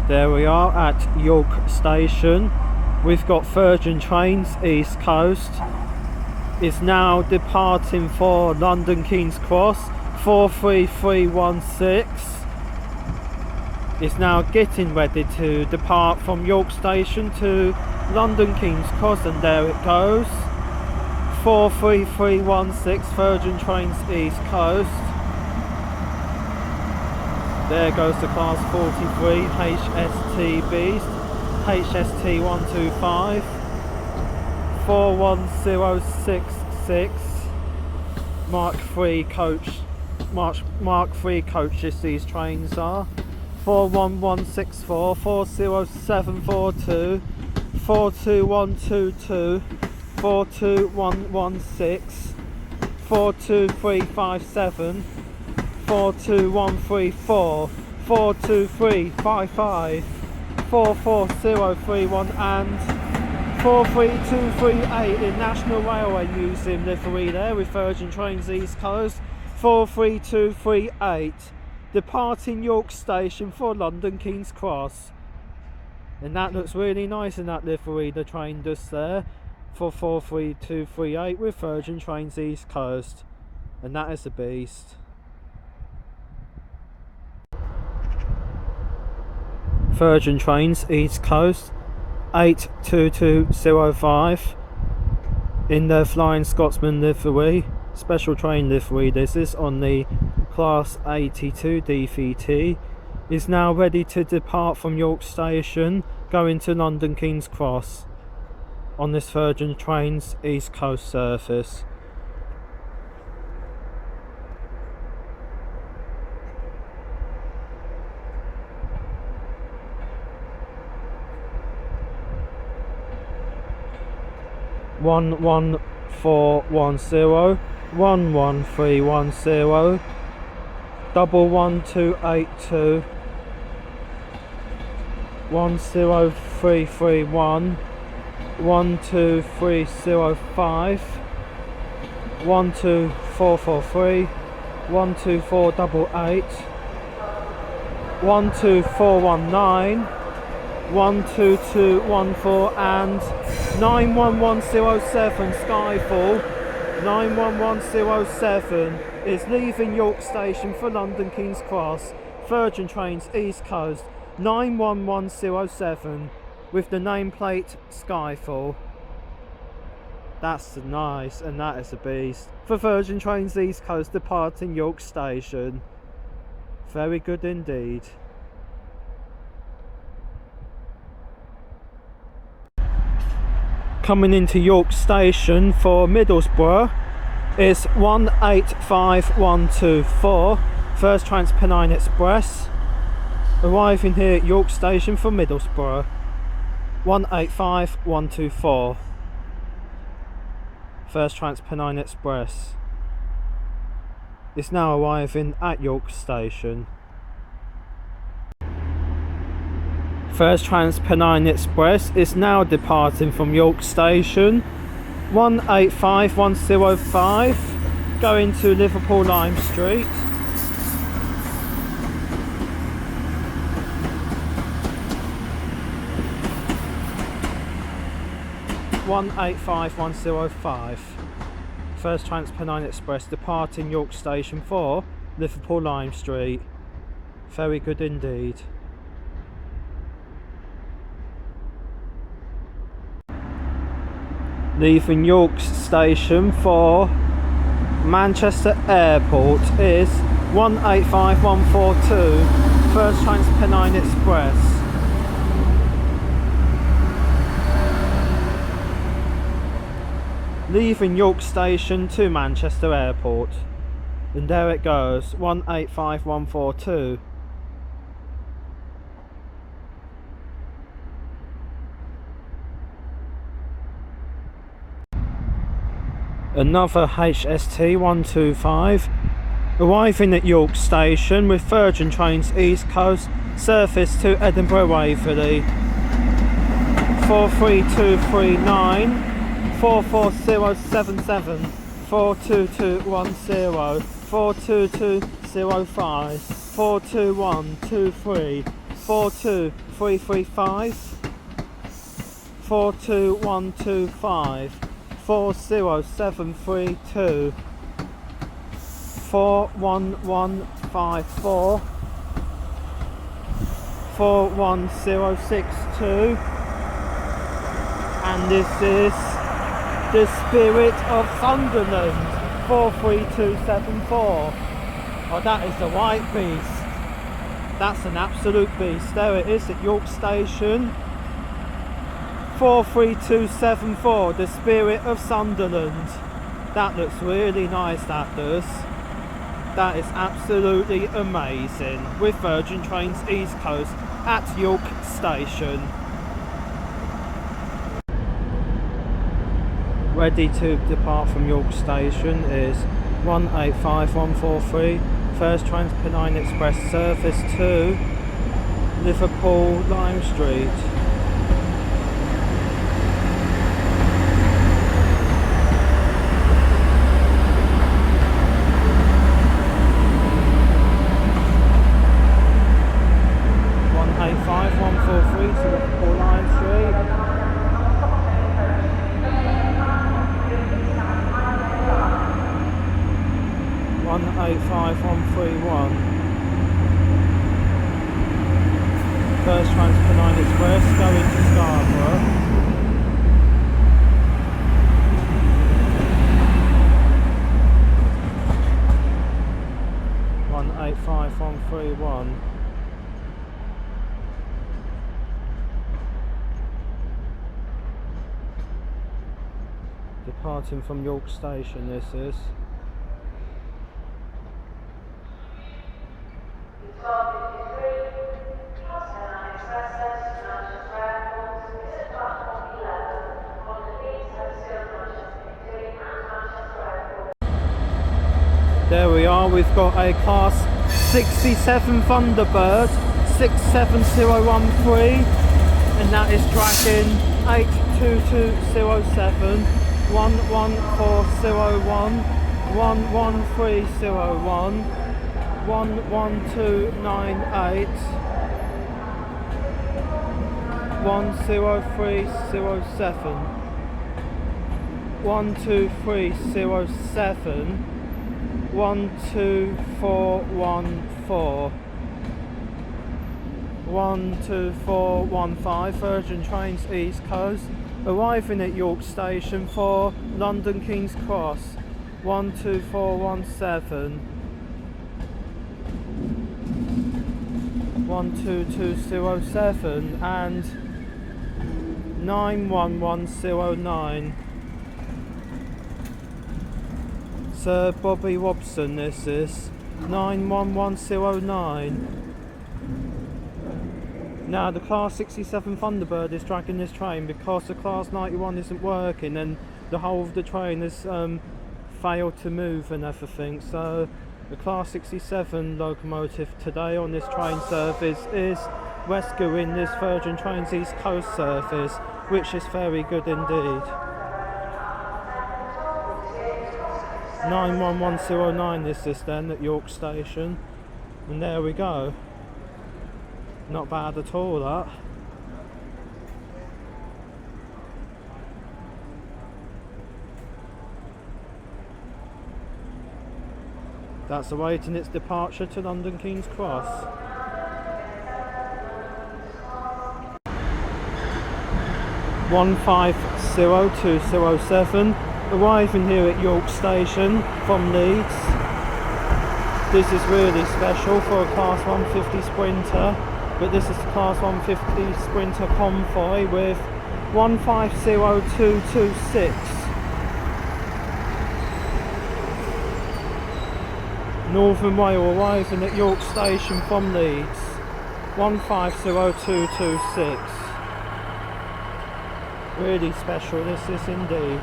There we are at York Station. We've got Virgin Trains East Coast. It's now departing for London King's Cross 43316. It's now getting ready to depart from York Station to London King's Cross, and there it goes. 43316 Virgin Trains East Coast. There goes the Class 43 HST Beast, HST 125, 41066, Mark III coaches these trains are. 41164, 40742, 42122, 42116, 42357, 42134, 42355, 44031 and 43238 in National Railway Museum livery there with Virgin Trains East Coast. 43238 departing York Station for London King's Cross, and that looks really nice in that livery the train does there for 43238 with Virgin Trains East Coast, and that is a beast. Virgin Trains East Coast 82205 in their Flying Scotsman livery, special train livery this is, on the Class 82 DVT, is now ready to depart from York Station going to London King's Cross on this Virgin Trains East Coast service. One 1410, 11310, 11282, 10331, 12305, 12443, 12488, 12419, 12214 and 91107 Skyfall. 91107 is leaving York Station for London King's Cross, Virgin Trains East Coast. 91107 with the nameplate Skyfall. That's nice, and that is a beast for Virgin Trains East Coast departing York Station. Very good indeed. Coming into York Station for Middlesbrough is 185124 First TransPennine Express, arriving here at York Station for Middlesbrough. 185124 First TransPennine Express is now arriving at York Station. First TransPennine Express is now departing from York Station. 185105 going to Liverpool Lime Street. First TransPennine Express departing York Station for Liverpool Lime Street. Very good indeed. Leaving York Station for Manchester Airport is 185142 First TransPennine Express. Leaving York Station to Manchester Airport, and there it goes, 185142. Another HST 125 arriving at York Station with Virgin Trains East Coast service to Edinburgh Waverley. 43239, 44077, 42210, 42205, 42123, 42335, 42125, 40732, 41154, 41062, and this is the Spirit of Sunderland, 43274. Oh, that is the white beast. That's an absolute beast. There it is at York Station. 43274, the Spirit of Sunderland. That looks really nice, that does. That is absolutely amazing. With Virgin Trains East Coast at York Station. Ready to depart from York Station is 185143, First Transpennine Express service to Liverpool Lime Street. To Liverpool Lime Street. 185131. First Transpennine Express going to Scarborough. One 85131. Departing from York Station, this is. There we are, we've got a Class 67 Thunderbird 67013, and that is tracking 82207, 11401, 11301, 11298, 10307, 12307, 12414, 12415, Virgin Trains East Coast, arriving at York Station for London King's Cross, 12417, 12207 and 91109. Sir Bobby Robson, this is 91109. Now the Class 67 Thunderbird is dragging this train because the Class 91 isn't working and the whole of the train has failed to move and everything. So the Class 67 locomotive today on this train service is rescuing this Virgin Trains East Coast service, which is very good indeed. 91109 this is then at York Station, and there we go. Not bad at all, that. That's awaiting its departure to London King's Cross. One 50207, arriving here at York Station from Leeds. This is really special for a Class 150 Sprinter, but this is the Class 150 Sprinter Convoy with 150226. Northern Rail arriving at York Station from Leeds, 150226. Really special, this is indeed.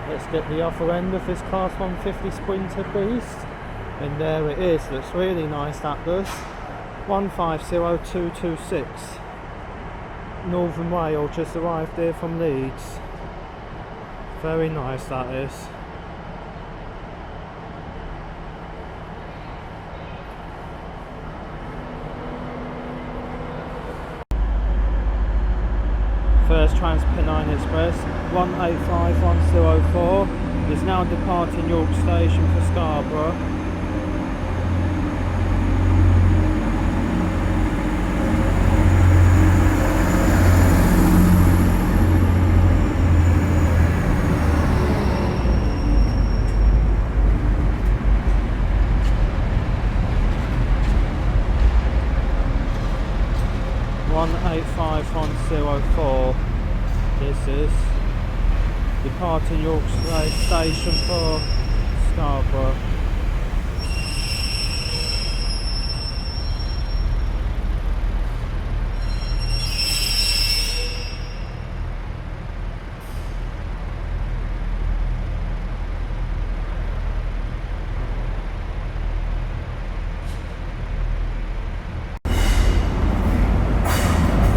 Let's get the other end of this Class 150 Sprinter beast, and there it is. Looks really nice, that does. 150226. Northern Rail just arrived here from Leeds. Very nice that is. First Transpennine Express 185104 is now departing York Station for Scarborough. One 85104. This is departing York Station for Scarborough.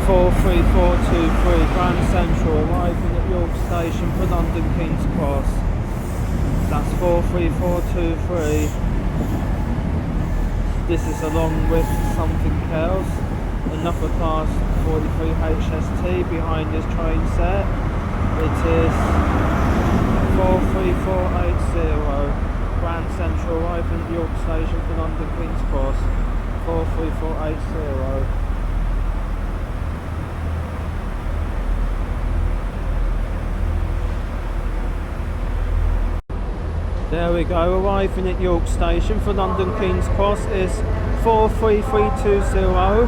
Four 3423 Grand Central arriving at York Station for London King's Cross. That's 43423. This is along with something else. Another class 43 HST behind this train set. It is 43480 Grand Central arriving at York Station for London King's Cross. 43480. There we go, arriving at York Station for London King's Cross is 43320.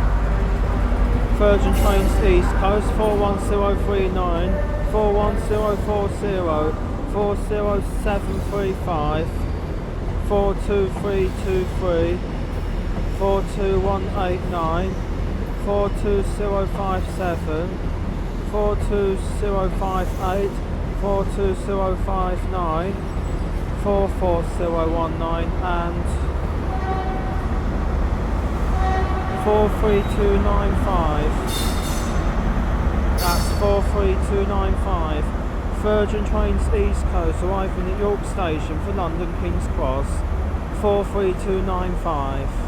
Virgin Trains East Coast 41039, 41040, 40735, 42323, 42189, 42057, 42058, 42059, 44019 and 43295. That's 43295. Virgin Trains East Coast arriving at York Station for London King's Cross. 43295.